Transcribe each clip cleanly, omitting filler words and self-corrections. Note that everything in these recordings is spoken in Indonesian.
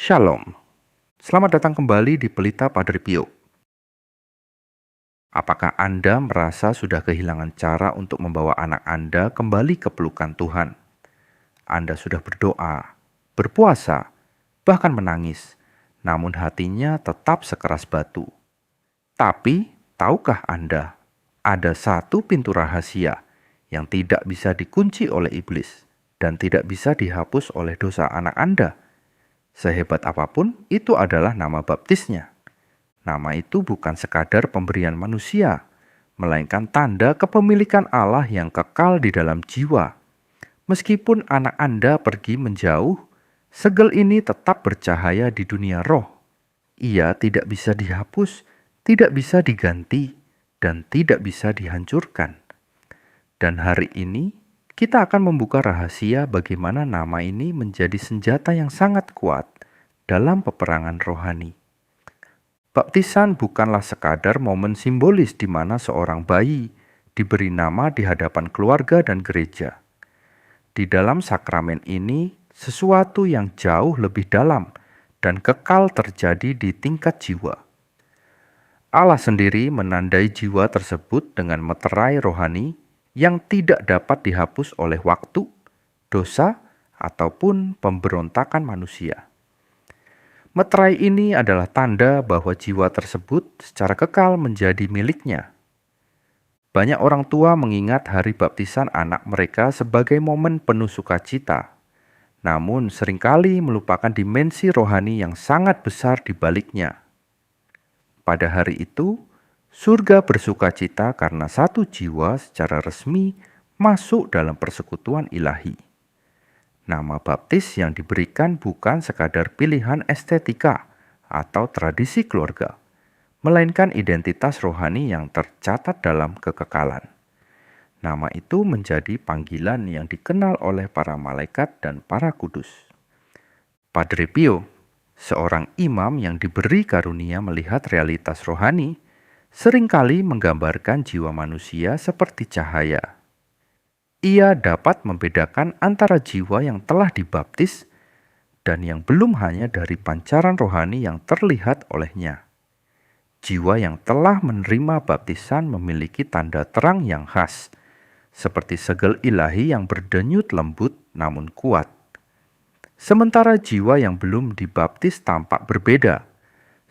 Shalom, selamat datang kembali di Pelita Padre Pio. Apakah Anda merasa sudah kehilangan cara untuk membawa anak Anda kembali ke pelukan Tuhan? Anda sudah berdoa, berpuasa, bahkan menangis, namun hatinya tetap sekeras batu. Tapi, tahukah Anda, ada satu pintu rahasia yang tidak bisa dikunci oleh iblis dan tidak bisa dihapus oleh dosa anak Anda? Sehebat apapun, itu adalah nama baptisnya. Nama itu bukan sekadar pemberian manusia, melainkan tanda kepemilikan Allah yang kekal di dalam jiwa. Meskipun anak Anda pergi menjauh, segel ini tetap bercahaya di dunia roh. Ia tidak bisa dihapus, tidak bisa diganti, dan tidak bisa dihancurkan. Dan hari ini, kita akan membuka rahasia bagaimana nama ini menjadi senjata yang sangat kuat dalam peperangan rohani. Baptisan bukanlah sekadar momen simbolis di mana seorang bayi diberi nama di hadapan keluarga dan gereja. Di dalam sakramen ini, sesuatu yang jauh lebih dalam dan kekal terjadi di tingkat jiwa. Allah sendiri menandai jiwa tersebut dengan meterai rohani yang tidak dapat dihapus oleh waktu, dosa, ataupun pemberontakan manusia. Meterai ini adalah tanda bahwa jiwa tersebut secara kekal menjadi miliknya. Banyak orang tua mengingat hari baptisan anak mereka sebagai momen penuh sukacita, namun seringkali melupakan dimensi rohani yang sangat besar di baliknya. Pada hari itu, surga bersukacita karena satu jiwa secara resmi masuk dalam persekutuan ilahi. Nama baptis yang diberikan bukan sekadar pilihan estetika atau tradisi keluarga, melainkan identitas rohani yang tercatat dalam kekekalan. Nama itu menjadi panggilan yang dikenal oleh para malaikat dan para kudus. Padre Pio, seorang imam yang diberi karunia melihat realitas rohani, seringkali menggambarkan jiwa manusia seperti cahaya. Ia dapat membedakan antara jiwa yang telah dibaptis dan yang belum hanya dari pancaran rohani yang terlihat olehnya. Jiwa yang telah menerima baptisan memiliki tanda terang yang khas, seperti segel ilahi yang berdenyut lembut namun kuat. Sementara jiwa yang belum dibaptis tampak berbeda,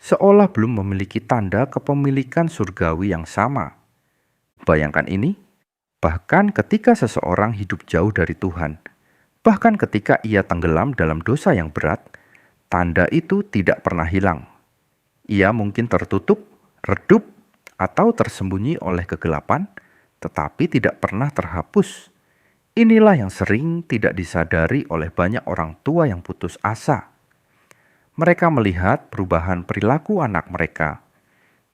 seolah belum memiliki tanda kepemilikan surgawi yang sama. Bayangkan ini. Bahkan ketika seseorang hidup jauh dari Tuhan, bahkan ketika ia tenggelam dalam dosa yang berat, tanda itu tidak pernah hilang. Ia mungkin tertutup, redup, atau tersembunyi oleh kegelapan, tetapi tidak pernah terhapus. Inilah yang sering tidak disadari oleh banyak orang tua yang putus asa. Mereka melihat perubahan perilaku anak mereka,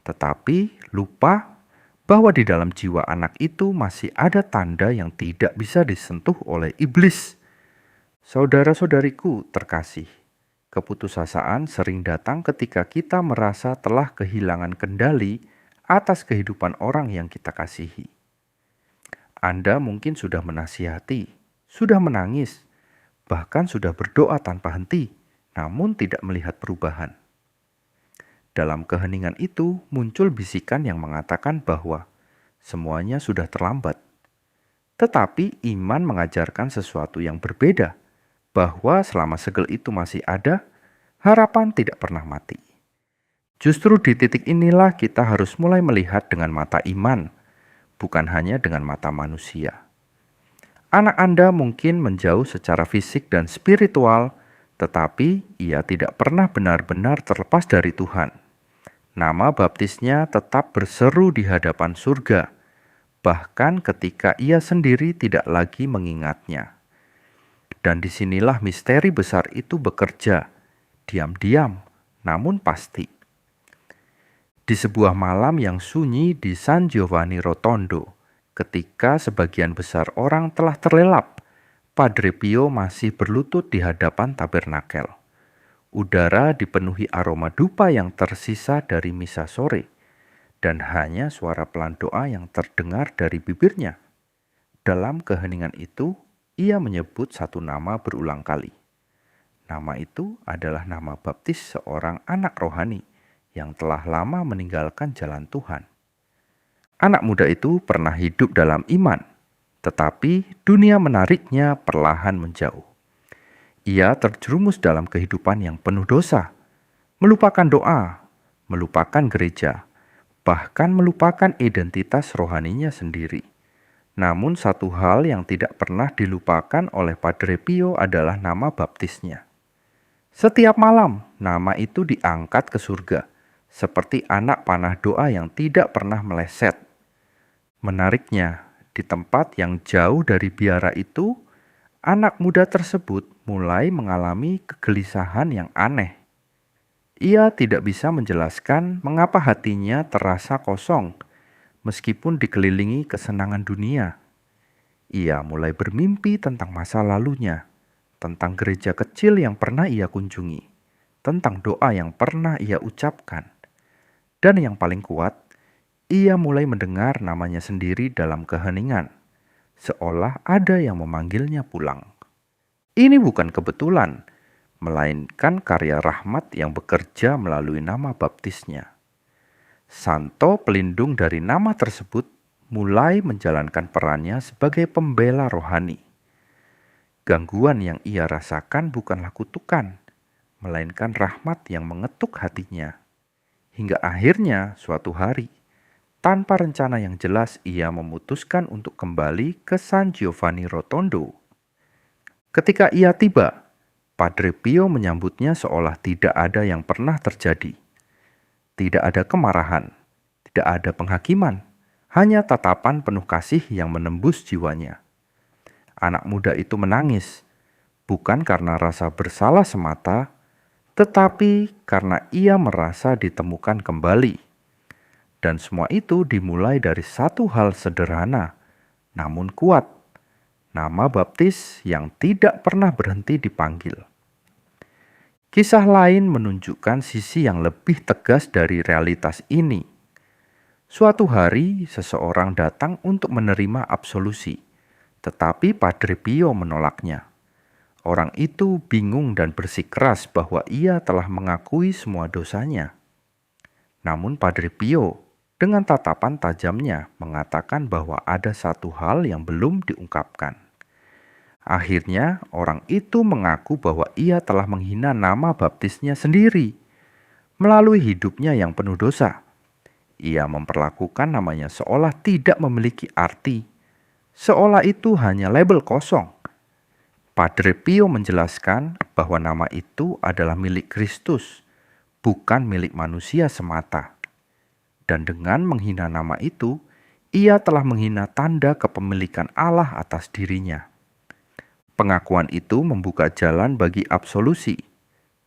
tetapi lupa bahwa di dalam jiwa anak itu masih ada tanda yang tidak bisa disentuh oleh iblis. Saudara-saudariku terkasih, keputusasaan sering datang ketika kita merasa telah kehilangan kendali atas kehidupan orang yang kita kasihi. Anda mungkin sudah menasihati, sudah menangis, bahkan sudah berdoa tanpa henti, namun tidak melihat perubahan. Dalam keheningan itu muncul bisikan yang mengatakan bahwa semuanya sudah terlambat. Tetapi iman mengajarkan sesuatu yang berbeda, bahwa selama segel itu masih ada, harapan tidak pernah mati. Justru di titik inilah kita harus mulai melihat dengan mata iman, bukan hanya dengan mata manusia. Anak Anda mungkin menjauh secara fisik dan spiritual, tetapi ia tidak pernah benar-benar terlepas dari Tuhan. Nama baptisnya tetap berseru di hadapan surga, bahkan ketika ia sendiri tidak lagi mengingatnya. Dan disinilah misteri besar itu bekerja, diam-diam, namun pasti. Di sebuah malam yang sunyi di San Giovanni Rotondo, ketika sebagian besar orang telah terlelap, Padre Pio masih berlutut di hadapan tabernakel. Udara dipenuhi aroma dupa yang tersisa dari misa sore, dan hanya suara pelan doa yang terdengar dari bibirnya. Dalam keheningan itu, ia menyebut satu nama berulang kali. Nama itu adalah nama baptis seorang anak rohani yang telah lama meninggalkan jalan Tuhan. Anak muda itu pernah hidup dalam iman, tetapi dunia menariknya perlahan menjauh. Ia terjerumus dalam kehidupan yang penuh dosa, melupakan doa, melupakan gereja, bahkan melupakan identitas rohaninya sendiri. Namun satu hal yang tidak pernah dilupakan oleh Padre Pio adalah nama baptisnya. Setiap malam, nama itu diangkat ke surga, seperti anak panah doa yang tidak pernah meleset. Menariknya, di tempat yang jauh dari biara itu, anak muda tersebut mulai mengalami kegelisahan yang aneh. Ia tidak bisa menjelaskan mengapa hatinya terasa kosong, meskipun dikelilingi kesenangan dunia. Ia mulai bermimpi tentang masa lalunya, tentang gereja kecil yang pernah ia kunjungi, tentang doa yang pernah ia ucapkan. Dan yang paling kuat, ia mulai mendengar namanya sendiri dalam keheningan, seolah ada yang memanggilnya pulang. Ini bukan kebetulan, melainkan karya rahmat yang bekerja melalui nama baptisnya. Santo pelindung dari nama tersebut mulai menjalankan perannya sebagai pembela rohani. Gangguan yang ia rasakan bukanlah kutukan, melainkan rahmat yang mengetuk hatinya. Hingga akhirnya suatu hari, tanpa rencana yang jelas, ia memutuskan untuk kembali ke San Giovanni Rotondo. Ketika ia tiba, Padre Pio menyambutnya seolah tidak ada yang pernah terjadi. Tidak ada kemarahan, tidak ada penghakiman, hanya tatapan penuh kasih yang menembus jiwanya. Anak muda itu menangis, bukan karena rasa bersalah semata, tetapi karena ia merasa ditemukan kembali. Dan semua itu dimulai dari satu hal sederhana, namun kuat. Nama baptis yang tidak pernah berhenti dipanggil. Kisah lain menunjukkan sisi yang lebih tegas dari realitas ini. Suatu hari, seseorang datang untuk menerima absolusi, tetapi Padre Pio menolaknya. Orang itu bingung dan bersikeras bahwa ia telah mengakui semua dosanya. Namun Padre Pio dengan tatapan tajamnya mengatakan bahwa ada satu hal yang belum diungkapkan. Akhirnya orang itu mengaku bahwa ia telah menghina nama baptisnya sendiri melalui hidupnya yang penuh dosa. Ia memperlakukan namanya seolah tidak memiliki arti, seolah itu hanya label kosong. Padre Pio menjelaskan bahwa nama itu adalah milik Kristus, bukan milik manusia semata. Dan dengan menghina nama itu, ia telah menghina tanda kepemilikan Allah atas dirinya. Pengakuan itu membuka jalan bagi absolusi,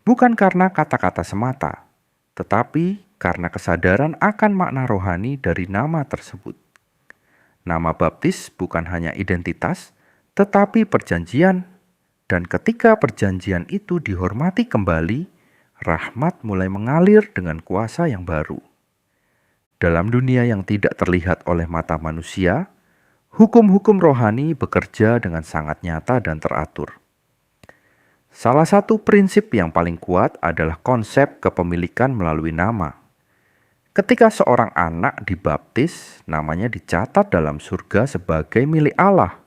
bukan karena kata-kata semata, tetapi karena kesadaran akan makna rohani dari nama tersebut. Nama baptis bukan hanya identitas, tetapi perjanjian, dan ketika perjanjian itu dihormati kembali, rahmat mulai mengalir dengan kuasa yang baru. Dalam dunia yang tidak terlihat oleh mata manusia, hukum-hukum rohani bekerja dengan sangat nyata dan teratur. Salah satu prinsip yang paling kuat adalah konsep kepemilikan melalui nama. Ketika seorang anak dibaptis, namanya dicatat dalam surga sebagai milik Allah.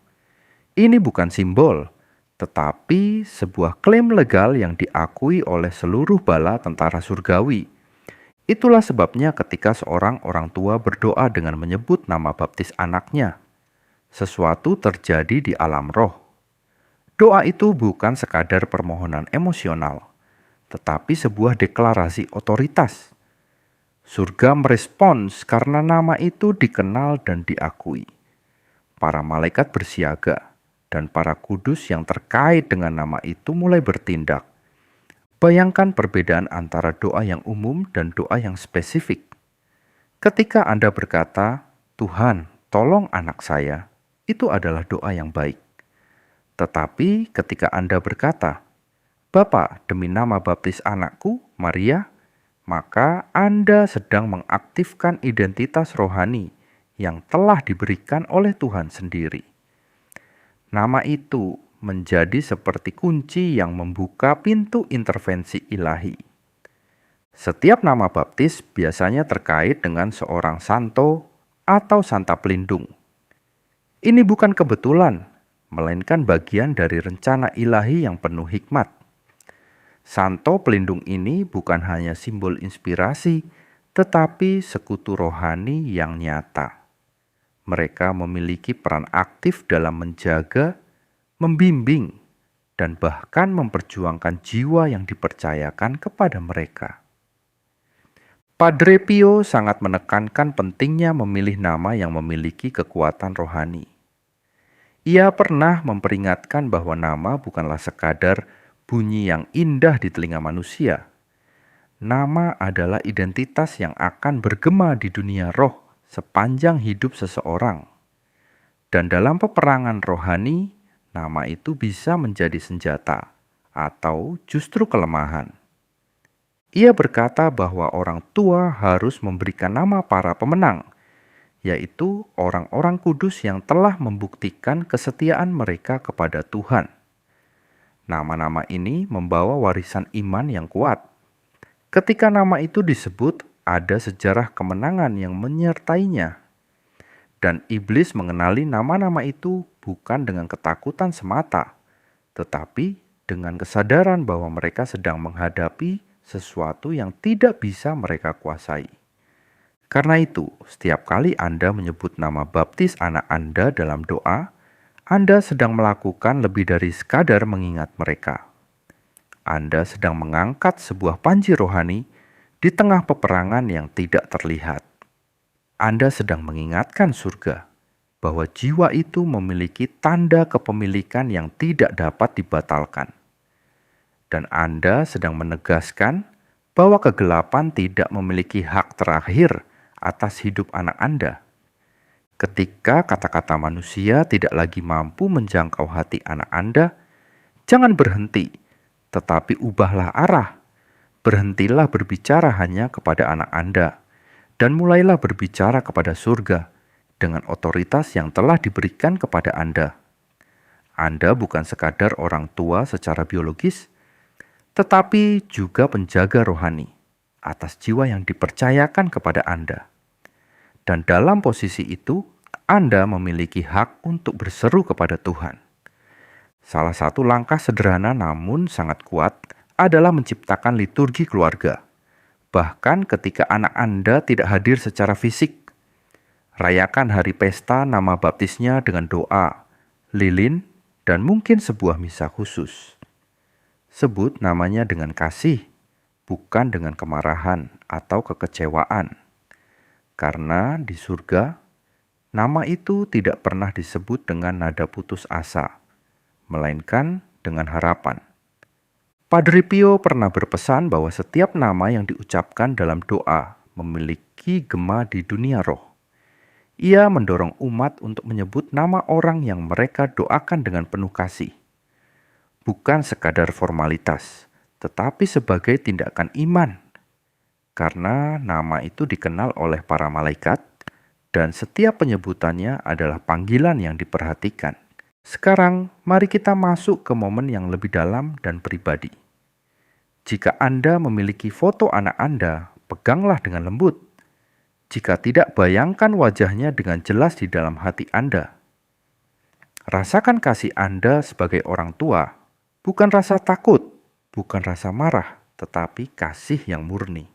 Ini bukan simbol, tetapi sebuah klaim legal yang diakui oleh seluruh bala tentara surgawi. Itulah sebabnya ketika seorang orang tua berdoa dengan menyebut nama baptis anaknya, sesuatu terjadi di alam roh. Doa itu bukan sekadar permohonan emosional, tetapi sebuah deklarasi otoritas. Surga merespons karena nama itu dikenal dan diakui. Para malaikat bersiaga, dan para kudus yang terkait dengan nama itu mulai bertindak. Bayangkan perbedaan antara doa yang umum dan doa yang spesifik. Ketika Anda berkata, "Tuhan, tolong anak saya," itu adalah doa yang baik. Tetapi ketika Anda berkata, "Bapa, demi nama baptis anakku, Maria," maka Anda sedang mengaktifkan identitas rohani yang telah diberikan oleh Tuhan sendiri. Nama itu menjadi seperti kunci yang membuka pintu intervensi ilahi. Setiap nama baptis biasanya terkait dengan seorang santo atau santa pelindung. Ini bukan kebetulan, melainkan bagian dari rencana ilahi yang penuh hikmat. Santo pelindung ini bukan hanya simbol inspirasi, tetapi sekutu rohani yang nyata. Mereka memiliki peran aktif dalam menjaga, membimbing, dan bahkan memperjuangkan jiwa yang dipercayakan kepada mereka. Padre Pio sangat menekankan pentingnya memilih nama yang memiliki kekuatan rohani. Ia pernah memperingatkan bahwa nama bukanlah sekadar bunyi yang indah di telinga manusia. Nama adalah identitas yang akan bergema di dunia roh sepanjang hidup seseorang. Dan dalam peperangan rohani, nama itu bisa menjadi senjata atau justru kelemahan. Ia berkata bahwa orang tua harus memberikan nama para pemenang, yaitu orang-orang kudus yang telah membuktikan kesetiaan mereka kepada Tuhan. Nama-nama ini membawa warisan iman yang kuat. Ketika nama itu disebut, ada sejarah kemenangan yang menyertainya. Dan iblis mengenali nama-nama itu bukan dengan ketakutan semata, tetapi dengan kesadaran bahwa mereka sedang menghadapi sesuatu yang tidak bisa mereka kuasai. Karena itu, setiap kali Anda menyebut nama baptis anak Anda dalam doa, Anda sedang melakukan lebih dari sekadar mengingat mereka. Anda sedang mengangkat sebuah panji rohani di tengah peperangan yang tidak terlihat. Anda sedang mengingatkan surga bahwa jiwa itu memiliki tanda kepemilikan yang tidak dapat dibatalkan. Dan Anda sedang menegaskan bahwa kegelapan tidak memiliki hak terakhir atas hidup anak Anda. Ketika kata-kata manusia tidak lagi mampu menjangkau hati anak Anda, jangan berhenti, tetapi ubahlah arah. Berhentilah berbicara hanya kepada anak Anda, dan mulailah berbicara kepada surga dengan otoritas yang telah diberikan kepada Anda. Anda bukan sekadar orang tua secara biologis, tetapi juga penjaga rohani atas jiwa yang dipercayakan kepada Anda. Dan dalam posisi itu, Anda memiliki hak untuk berseru kepada Tuhan. Salah satu langkah sederhana namun sangat kuat adalah menciptakan liturgi keluarga. Bahkan ketika anak Anda tidak hadir secara fisik, rayakan hari pesta nama baptisnya dengan doa, lilin, dan mungkin sebuah misa khusus. Sebut namanya dengan kasih, bukan dengan kemarahan atau kekecewaan. Karena di surga, nama itu tidak pernah disebut dengan nada putus asa, melainkan dengan harapan. Padre Pio pernah berpesan bahwa setiap nama yang diucapkan dalam doa memiliki gema di dunia roh. Ia mendorong umat untuk menyebut nama orang yang mereka doakan dengan penuh kasih. Bukan sekadar formalitas, tetapi sebagai tindakan iman. Karena nama itu dikenal oleh para malaikat, dan setiap penyebutannya adalah panggilan yang diperhatikan. Sekarang, mari kita masuk ke momen yang lebih dalam dan pribadi. Jika Anda memiliki foto anak Anda, peganglah dengan lembut. Jika tidak, bayangkan wajahnya dengan jelas di dalam hati Anda. Rasakan kasih Anda sebagai orang tua, bukan rasa takut, bukan rasa marah, tetapi kasih yang murni.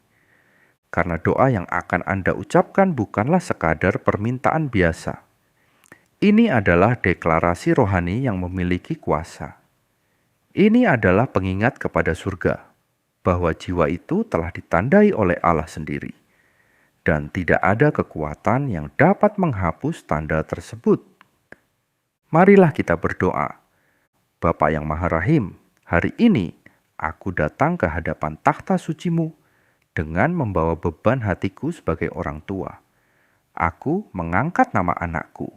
Karena doa yang akan Anda ucapkan bukanlah sekadar permintaan biasa. Ini adalah deklarasi rohani yang memiliki kuasa. Ini adalah pengingat kepada surga, bahwa jiwa itu telah ditandai oleh Allah sendiri. Dan tidak ada kekuatan yang dapat menghapus tanda tersebut. Marilah kita berdoa. Bapa yang Maha Rahim, hari ini aku datang ke hadapan takhta suci-Mu dengan membawa beban hatiku sebagai orang tua. Aku mengangkat nama anakku.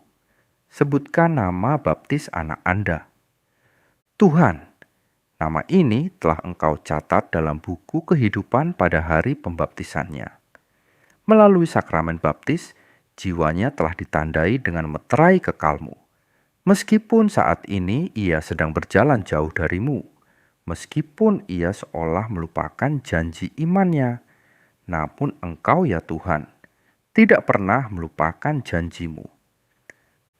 Sebutkan nama baptis anak Anda. Tuhan, nama ini telah Engkau catat dalam buku kehidupan pada hari pembaptisannya. Melalui sakramen baptis, jiwanya telah ditandai dengan meterai kekal-Mu. Meskipun saat ini ia sedang berjalan jauh darimu, meskipun ia seolah melupakan janji imannya, namun Engkau ya Tuhan, tidak pernah melupakan janjimu.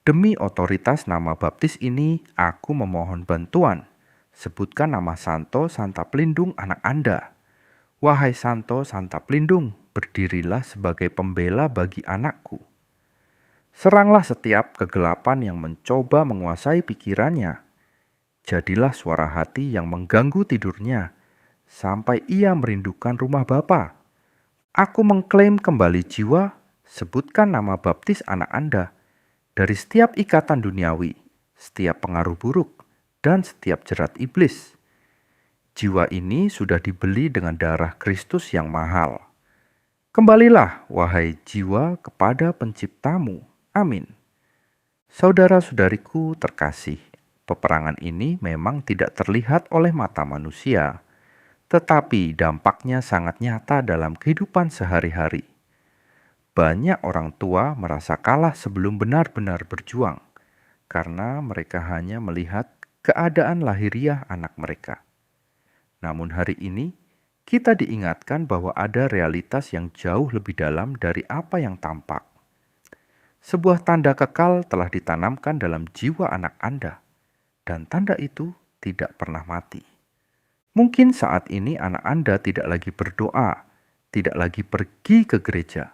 Demi otoritas nama baptis ini, aku memohon bantuan. Sebutkan nama Santo Santa Pelindung anak Anda. Wahai Santo Santa Pelindung, berdirilah sebagai pembela bagi anakku. Seranglah setiap kegelapan yang mencoba menguasai pikirannya. Jadilah suara hati yang mengganggu tidurnya, sampai ia merindukan rumah Bapa. Aku mengklaim kembali jiwa, sebutkan nama baptis anak Anda, dari setiap ikatan duniawi, setiap pengaruh buruk, dan setiap jerat iblis. Jiwa ini sudah dibeli dengan darah Kristus yang mahal. Kembalilah, wahai jiwa, kepada penciptamu. Amin. Saudara-saudariku terkasih, peperangan ini memang tidak terlihat oleh mata manusia, tetapi dampaknya sangat nyata dalam kehidupan sehari-hari. Banyak orang tua merasa kalah sebelum benar-benar berjuang, karena mereka hanya melihat keadaan lahiriah anak mereka. Namun hari ini, kita diingatkan bahwa ada realitas yang jauh lebih dalam dari apa yang tampak. Sebuah tanda kekal telah ditanamkan dalam jiwa anak Anda, dan tanda itu tidak pernah mati. Mungkin saat ini anak Anda tidak lagi berdoa, tidak lagi pergi ke gereja,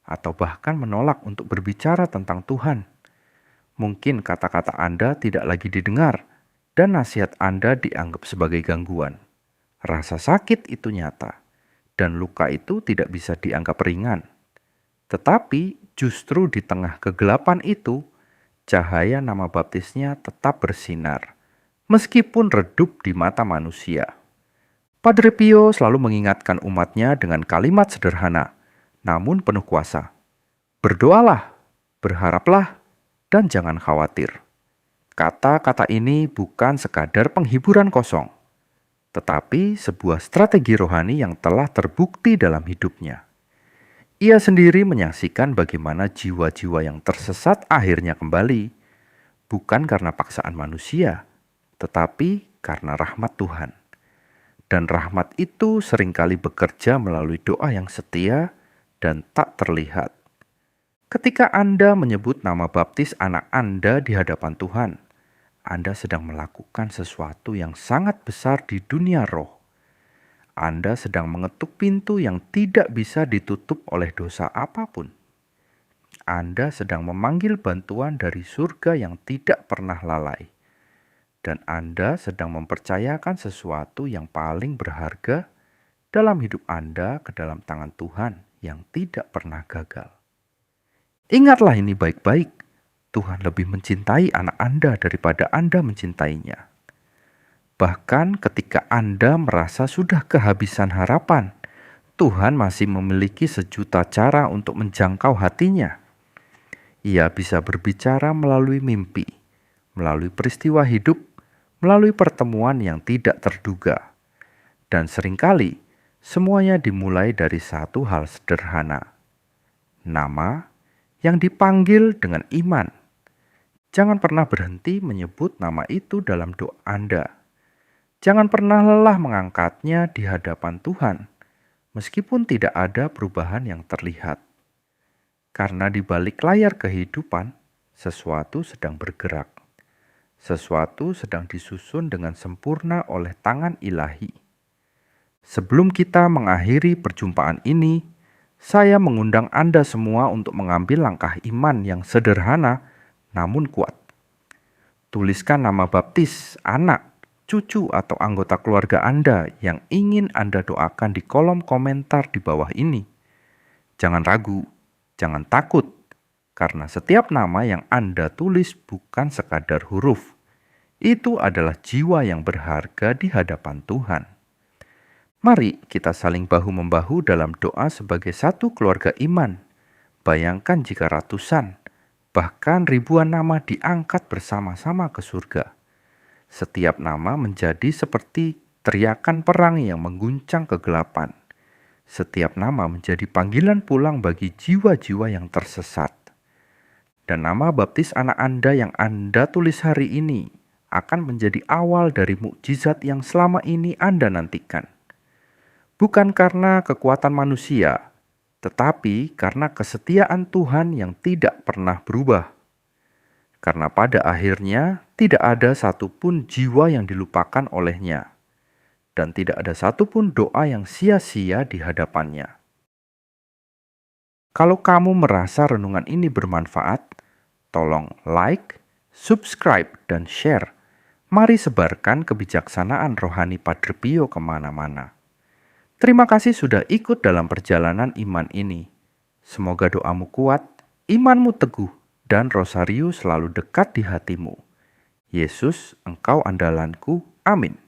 atau bahkan menolak untuk berbicara tentang Tuhan. Mungkin kata-kata Anda tidak lagi didengar, dan nasihat Anda dianggap sebagai gangguan. Rasa sakit itu nyata, dan luka itu tidak bisa dianggap ringan. Tetapi justru di tengah kegelapan itu, cahaya nama baptisnya tetap bersinar, meskipun redup di mata manusia. Padre Pio selalu mengingatkan umatnya dengan kalimat sederhana, namun penuh kuasa. Berdoalah, berharaplah, dan jangan khawatir. Kata-kata ini bukan sekadar penghiburan kosong, tetapi sebuah strategi rohani yang telah terbukti dalam hidupnya. Ia sendiri menyaksikan bagaimana jiwa-jiwa yang tersesat akhirnya kembali, bukan karena paksaan manusia, tetapi karena rahmat Tuhan. Dan rahmat itu seringkali bekerja melalui doa yang setia dan tak terlihat. Ketika Anda menyebut nama baptis anak Anda di hadapan Tuhan, Anda sedang melakukan sesuatu yang sangat besar di dunia roh. Anda sedang mengetuk pintu yang tidak bisa ditutup oleh dosa apapun. Anda sedang memanggil bantuan dari surga yang tidak pernah lalai. Dan Anda sedang mempercayakan sesuatu yang paling berharga dalam hidup Anda ke dalam tangan Tuhan yang tidak pernah gagal. Ingatlah ini baik-baik, Tuhan lebih mencintai anak Anda daripada Anda mencintainya. Bahkan ketika Anda merasa sudah kehabisan harapan, Tuhan masih memiliki sejuta cara untuk menjangkau hatinya. Ia bisa berbicara melalui mimpi, melalui peristiwa hidup, melalui pertemuan yang tidak terduga. Dan seringkali, semuanya dimulai dari satu hal sederhana. Nama yang dipanggil dengan iman. Jangan pernah berhenti menyebut nama itu dalam doa Anda. Jangan pernah lelah mengangkatnya di hadapan Tuhan, meskipun tidak ada perubahan yang terlihat. Karena di balik layar kehidupan, sesuatu sedang bergerak. Sesuatu sedang disusun dengan sempurna oleh tangan ilahi. Sebelum kita mengakhiri perjumpaan ini, saya mengundang Anda semua untuk mengambil langkah iman yang sederhana namun kuat. Tuliskan nama baptis anak, cucu, atau anggota keluarga Anda yang ingin Anda doakan di kolom komentar di bawah ini. Jangan ragu, jangan takut, karena setiap nama yang Anda tulis bukan sekadar huruf. Itu adalah jiwa yang berharga di hadapan Tuhan. Mari kita saling bahu-membahu dalam doa sebagai satu keluarga iman. Bayangkan jika ratusan, bahkan ribuan nama diangkat bersama-sama ke surga. Setiap nama menjadi seperti teriakan perang yang mengguncang kegelapan. Setiap nama menjadi panggilan pulang bagi jiwa-jiwa yang tersesat. Dan nama baptis anak Anda yang Anda tulis hari ini akan menjadi awal dari mukjizat yang selama ini Anda nantikan. Bukan karena kekuatan manusia, tetapi karena kesetiaan Tuhan yang tidak pernah berubah. Karena pada akhirnya tidak ada satupun jiwa yang dilupakan olehnya, dan tidak ada satupun doa yang sia-sia di hadapannya. Kalau kamu merasa renungan ini bermanfaat, tolong like, subscribe, dan share. Mari sebarkan kebijaksanaan rohani Padre Pio kemana-mana. Terima kasih sudah ikut dalam perjalanan iman ini. Semoga doamu kuat, imanmu teguh, dan rosario selalu dekat di hatimu. Yesus, Engkau andalanku. Amin.